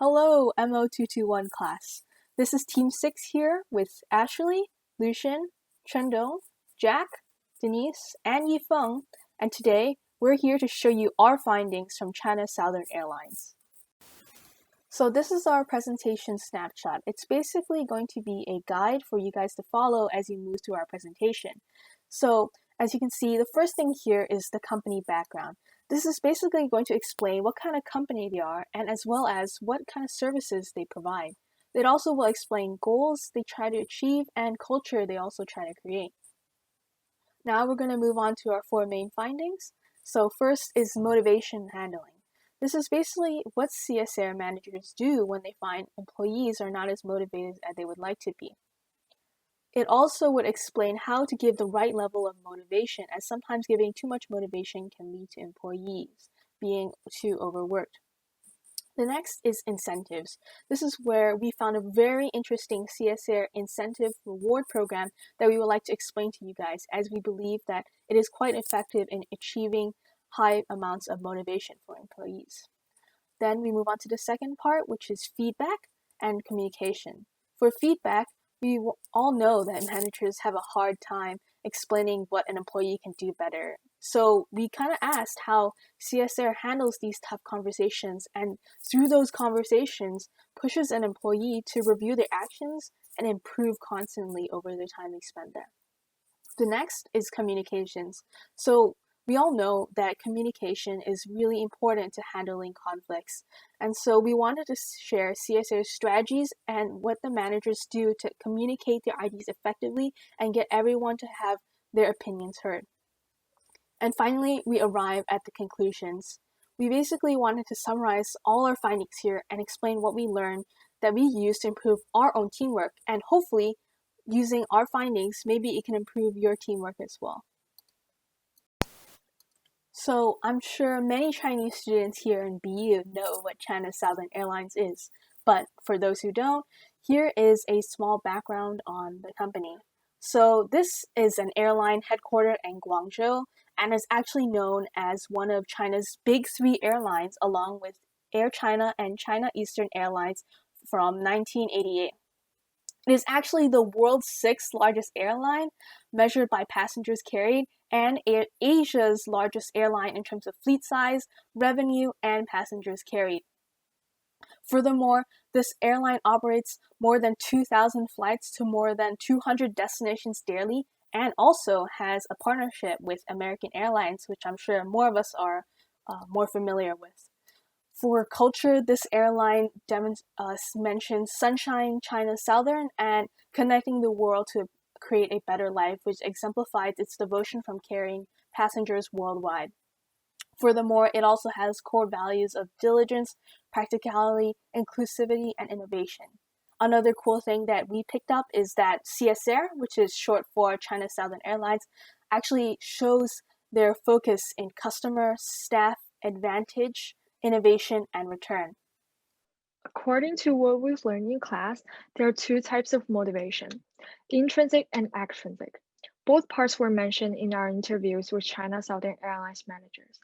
Hello, MO221 class. This is Team 6 here with Ashley, Lucian, Chendo, Jack, Denise, and Yifeng, and today we're here to show you our findings from China Southern Airlines. So this is our presentation snapshot. It's basically going to be a guide for you guys to follow as you move through our presentation. So as you can see, the first thing here is the company background. This is basically going to explain what kind of company they are and as well as what kind of services they provide. It also will explain goals they try to achieve and culture they also try to create. Now we're going to move on to our four main findings. So first is motivation handling. This is basically what CSR managers do when they find employees are not as motivated as they would like to be. It also would explain how to give the right level of motivation, as sometimes giving too much motivation can lead to employees being too overworked. The next is incentives. This is where we found a very interesting CSR incentive reward program that we would like to explain to you guys, as we believe that it is quite effective in achieving high amounts of motivation for employees. Then we move on to the second part, which is feedback and communication. For feedback, we all know that managers have a hard time explaining what an employee can do better. So we kind of asked how CSR handles these tough conversations, and through those conversations pushes an employee to review their actions and improve constantly over the time they spend there. The next is communications. So we all know that communication is really important to handling conflicts. And so we wanted to share CSR strategies and what the managers do to communicate their ideas effectively and get everyone to have their opinions heard. And finally, we arrive at the conclusions. We basically wanted to summarize all our findings here and explain what we learned that we use to improve our own teamwork, and hopefully using our findings, maybe it can improve your teamwork as well. So I'm sure many Chinese students here in BU know what China Southern Airlines is, but for those who don't, here is a small background on the company. So this is an airline headquartered in Guangzhou and is actually known as one of China's big three airlines, along with Air China and China Eastern Airlines from 1988. It is actually the world's sixth largest airline, measured by passengers carried, and Asia's largest airline in terms of fleet size, revenue, and passengers carried. Furthermore, this airline operates more than 2,000 flights to more than 200 destinations daily, and also has a partnership with American Airlines, which I'm sure more of us are more familiar with. For culture, this airline mentions Sunshine China Southern and connecting the world to create a better life, which exemplifies its devotion from carrying passengers worldwide. Furthermore, it also has core values of diligence, practicality, inclusivity, and innovation. Another cool thing that we picked up is that CSR, which is short for China Southern Airlines, actually shows their focus in customer, staff, advantage, innovation, and return. According to what we've learned in class, there are two types of motivation, intrinsic and extrinsic. Both parts were mentioned in our interviews with China Southern Airlines managers.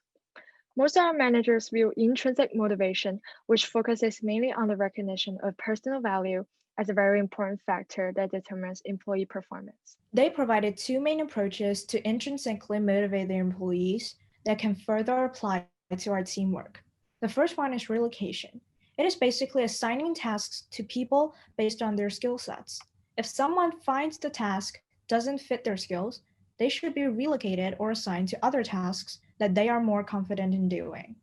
Most of our managers view intrinsic motivation, which focuses mainly on the recognition of personal value, as a very important factor that determines employee performance. They provided two main approaches to intrinsically motivate their employees that can further apply to our teamwork. The first one is relocation. It is basically assigning tasks to people based on their skill sets. If someone finds the task doesn't fit their skills, they should be relocated or assigned to other tasks that they are more confident in doing.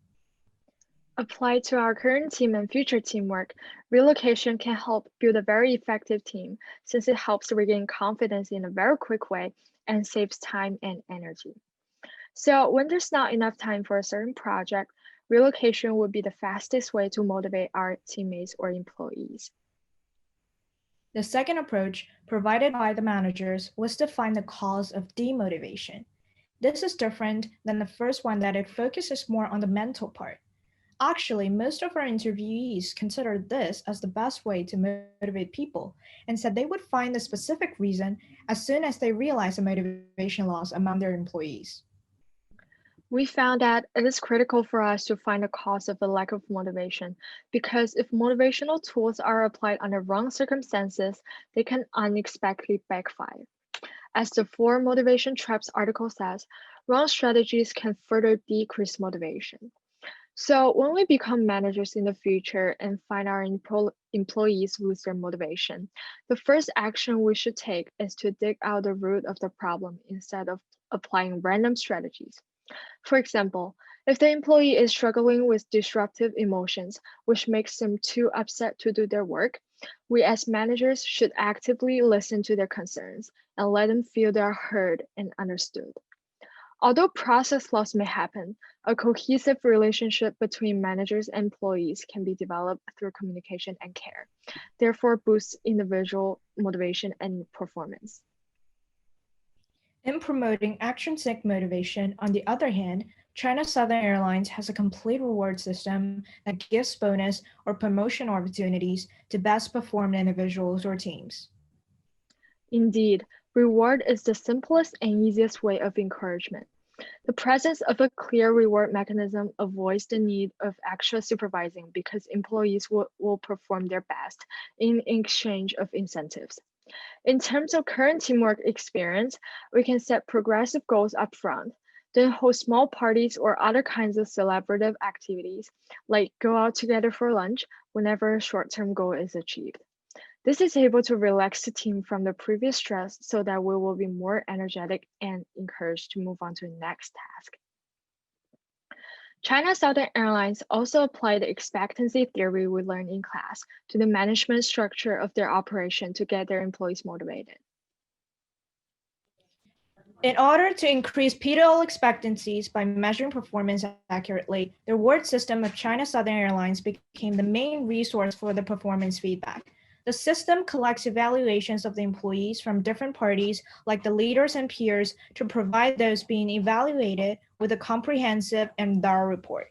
Applied to our current team and future teamwork, relocation can help build a very effective team since it helps regain confidence in a very quick way and saves time and energy. So when there's not enough time for a certain project, relocation would be the fastest way to motivate our teammates or employees. The second approach provided by the managers was to find the cause of demotivation. This is different than the first one that it focuses more on the mental part. Actually, most of our interviewees considered this as the best way to motivate people and said they would find the specific reason as soon as they realize the motivation loss among their employees. We found that it is critical for us to find the cause of the lack of motivation because if motivational tools are applied under wrong circumstances, they can unexpectedly backfire. As the Four Motivation Traps article says, wrong strategies can further decrease motivation. So, when we become managers in the future and find our employees lose their motivation, the first action we should take is to dig out the root of the problem instead of applying random strategies. For example, if the employee is struggling with disruptive emotions, which makes them too upset to do their work, we as managers should actively listen to their concerns and let them feel they are heard and understood. Although process loss may happen, a cohesive relationship between managers and employees can be developed through communication and care, therefore boosts individual motivation and performance. In promoting extrinsic motivation, on the other hand, China Southern Airlines has a complete reward system that gives bonus or promotion opportunities to best perform individuals or teams. Indeed, reward is the simplest and easiest way of encouragement. The presence of a clear reward mechanism avoids the need of extra supervising because employees will perform their best in exchange of incentives. In terms of current teamwork experience, we can set progressive goals up front, then host small parties or other kinds of celebrative activities, like go out together for lunch whenever a short-term goal is achieved. This is able to relax the team from the previous stress so that we will be more energetic and encouraged to move on to the next task. China Southern Airlines also applied the expectancy theory we learned in class to the management structure of their operation to get their employees motivated. In order to increase PDL expectancies by measuring performance accurately, the reward system of China Southern Airlines became the main resource for the performance feedback. The system collects evaluations of the employees from different parties, like the leaders and peers, to provide those being evaluated with a comprehensive and thorough report.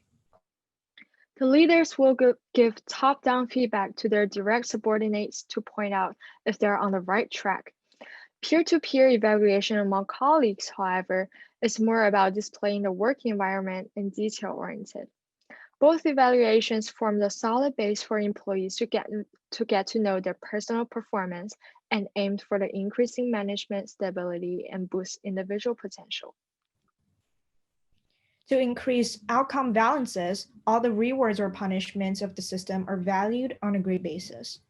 The leaders will give top-down feedback to their direct subordinates to point out if they're on the right track. Peer-to-peer evaluation among colleagues, however, is more about displaying the work environment and detail-oriented. Both evaluations form the solid base for employees to get to know their personal performance and aimed for the increasing management stability and boost individual potential. To increase outcome balances, all the rewards or punishments of the system are valued on a grade basis.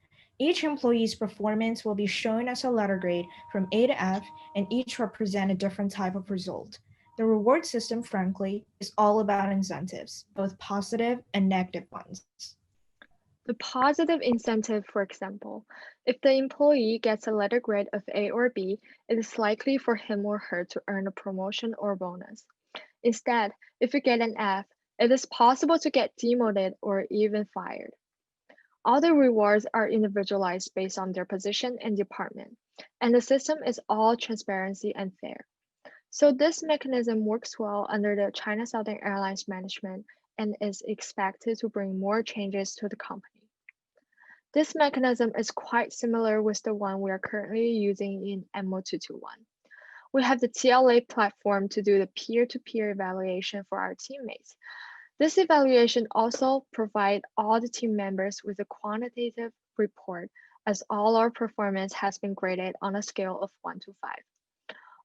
Each employee's performance will be shown as a letter grade from A to F, and each represent a different type of result. The reward system, frankly, is all about incentives, both positive and negative ones. The positive incentive, for example, if the employee gets a letter grade of A or B, it is likely for him or her to earn a promotion or bonus. Instead, if you get an F, it is possible to get demoted or even fired. All the rewards are individualized based on their position and department, and the system is all transparency and fair. So this mechanism works well under the China Southern Airlines management and is expected to bring more changes to the company. This mechanism is quite similar with the one we are currently using in MO 221. We have the TLA platform to do the peer-to-peer evaluation for our teammates. This evaluation also provides all the team members with a quantitative report as all our performance has been graded on a scale of 1 to 5.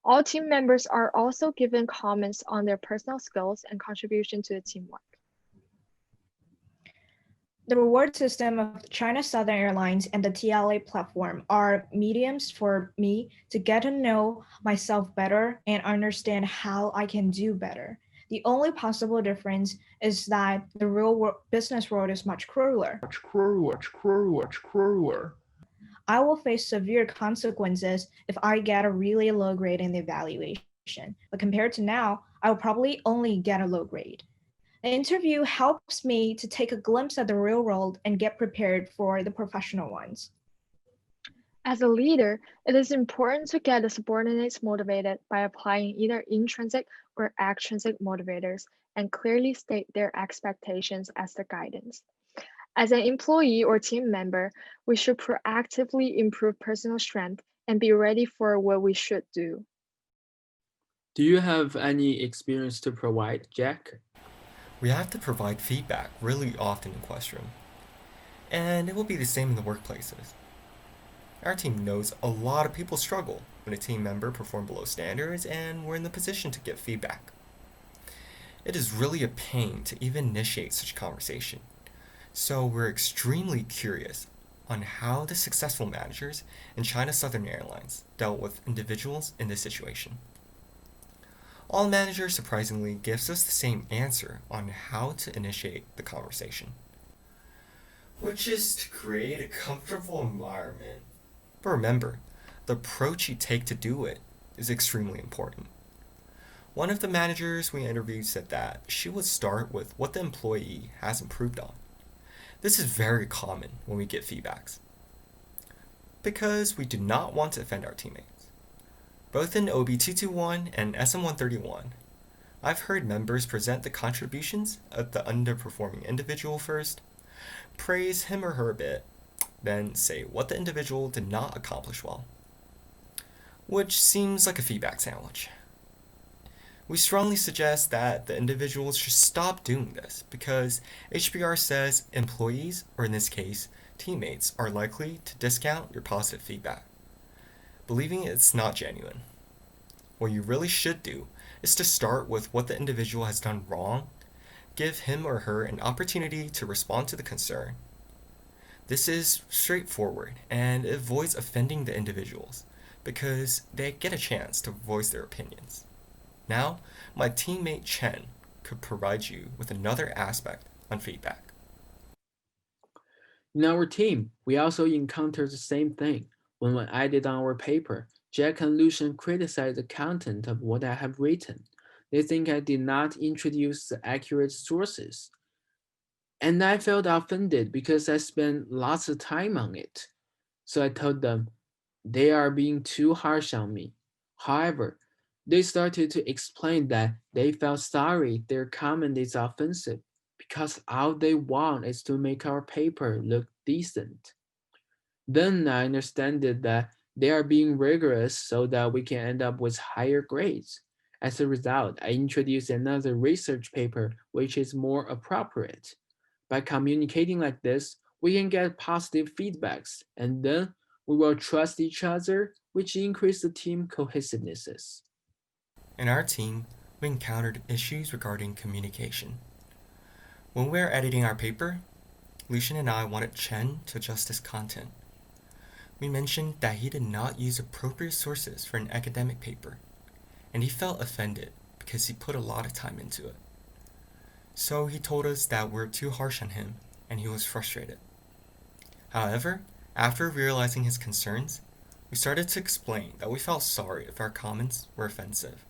All team members are also given comments on their personal skills and contribution to the teamwork. The reward system of China Southern Airlines and the TLA platform are mediums for me to get to know myself better and understand how I can do better. The only possible difference is that the business world is much crueler. I will face severe consequences if I get a really low grade in the evaluation. But compared to now, I will probably only get a low grade. The interview helps me to take a glimpse at the real world and get prepared for the professional ones. As a leader, it is important to get the subordinates motivated by applying either intrinsic or extrinsic motivators and clearly state their expectations as the guidance. As an employee or team member, we should proactively improve personal strength and be ready for what we should do. Do you have any experience to provide, Jack? We have to provide feedback really often in Questrom, and it will be the same in the workplaces. Our team knows a lot of people struggle when a team member performs below standards and we're in the position to get feedback. It is really a pain to even initiate such conversation, so we're extremely curious on how the successful managers in China Southern Airlines dealt with individuals in this situation. All managers surprisingly gives us the same answer on how to initiate the conversation, which is to create a comfortable environment. But remember, the approach you take to do it is extremely important. One of the managers we interviewed said that she would start with what the employee has improved on. This is very common when we get feedbacks, because we do not want to offend our teammates. Both in OB221 and SM131, I've heard members present the contributions of the underperforming individual first, praise him or her a bit, then say what the individual did not accomplish well, which seems like a feedback sandwich. We strongly suggest that the individuals should stop doing this because HBR says employees, or in this case, teammates, are likely to discount your positive feedback, believing it's not genuine. What you really should do is to start with what the individual has done wrong, give him or her an opportunity to respond to the concern. This is straightforward and it avoids offending the individuals because they get a chance to voice their opinions. Now, my teammate Chen could provide you with another aspect on feedback. In our team, we also encountered the same thing. When I did our paper, Jack and Lucian criticized the content of what I have written. They think I did not introduce the accurate sources. And I felt offended because I spent lots of time on it. So I told them they are being too harsh on me. However, they started to explain that they felt sorry their comment is offensive because all they want is to make our paper look decent. Then I understand that they are being rigorous so that we can end up with higher grades. As a result, I introduced another research paper which is more appropriate. By communicating like this, we can get positive feedbacks and then we will trust each other, which increase the team cohesiveness. In our team, we encountered issues regarding communication. When we were editing our paper, Lucian and I wanted Chen to adjust his content. We mentioned that he did not use appropriate sources for an academic paper, and he felt offended because he put a lot of time into it. So he told us that we're too harsh on him, and he was frustrated. However, after realizing his concerns, we started to explain that we felt sorry if our comments were offensive,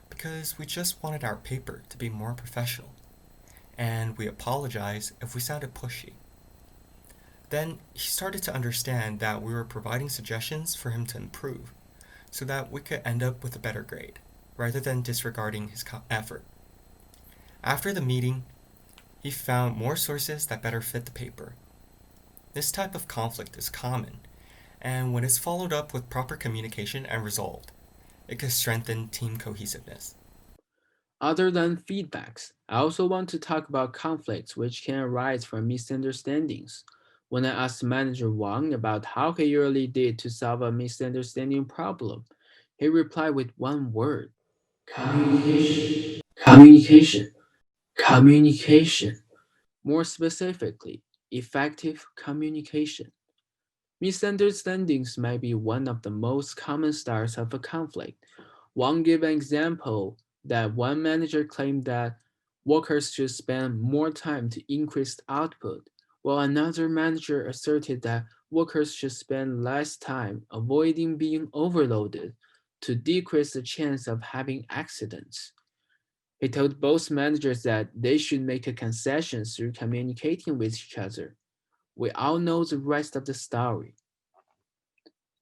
because we just wanted our paper to be more professional, and we apologized if we sounded pushy. Then he started to understand that we were providing suggestions for him to improve, so that we could end up with a better grade, rather than disregarding his effort. After the meeting, he found more sources that better fit the paper. This type of conflict is common, and when it's followed up with proper communication and resolved, it can strengthen team cohesiveness. Other than feedbacks, I also want to talk about conflicts which can arise from misunderstandings. When I asked manager Wang about how he usually did to solve a misunderstanding problem, he replied with one word: communication. Communication. Communication. More specifically, effective communication. Misunderstandings may be one of the most common starts of a conflict. One give an example that one manager claimed that workers should spend more time to increase output, while another manager asserted that workers should spend less time avoiding being overloaded to decrease the chance of having accidents. He told both managers that they should make a concession through communicating with each other. We all know the rest of the story.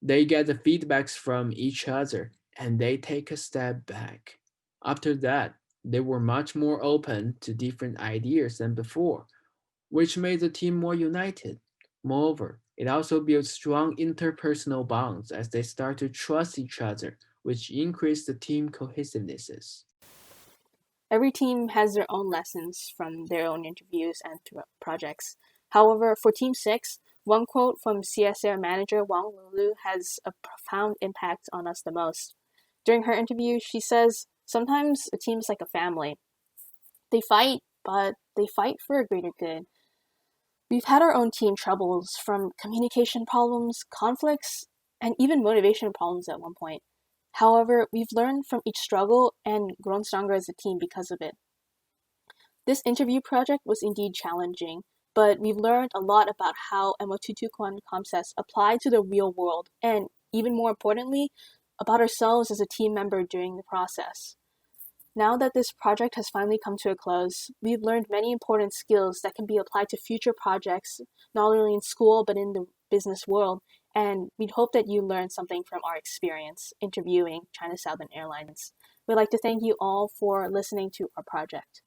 They get the feedbacks from each other and they take a step back. After that, they were much more open to different ideas than before, which made the team more united. Moreover, It also builds strong interpersonal bonds as they start to trust each other, which increase the team cohesiveness. Every team has their own lessons from their own interviews and projects. However, for Team 6, one quote from CSR manager Wang Lulu has a profound impact on us the most. During her interview, she says, sometimes a team is like a family. They fight, but they fight for a greater good. We've had our own team troubles, from communication problems, conflicts, and even motivation problems at one point. However, we've learned from each struggle and grown stronger as a team because of it. This interview project was indeed challenging, but we've learned a lot about how MO221 concepts apply to the real world, and even more importantly, about ourselves as a team member during the process. Now that this project has finally come to a close, we've learned many important skills that can be applied to future projects, not only in school but in the business world, and we'd hope that you learned something from our experience interviewing China Southern Airlines. We'd like to thank you all for listening to our project.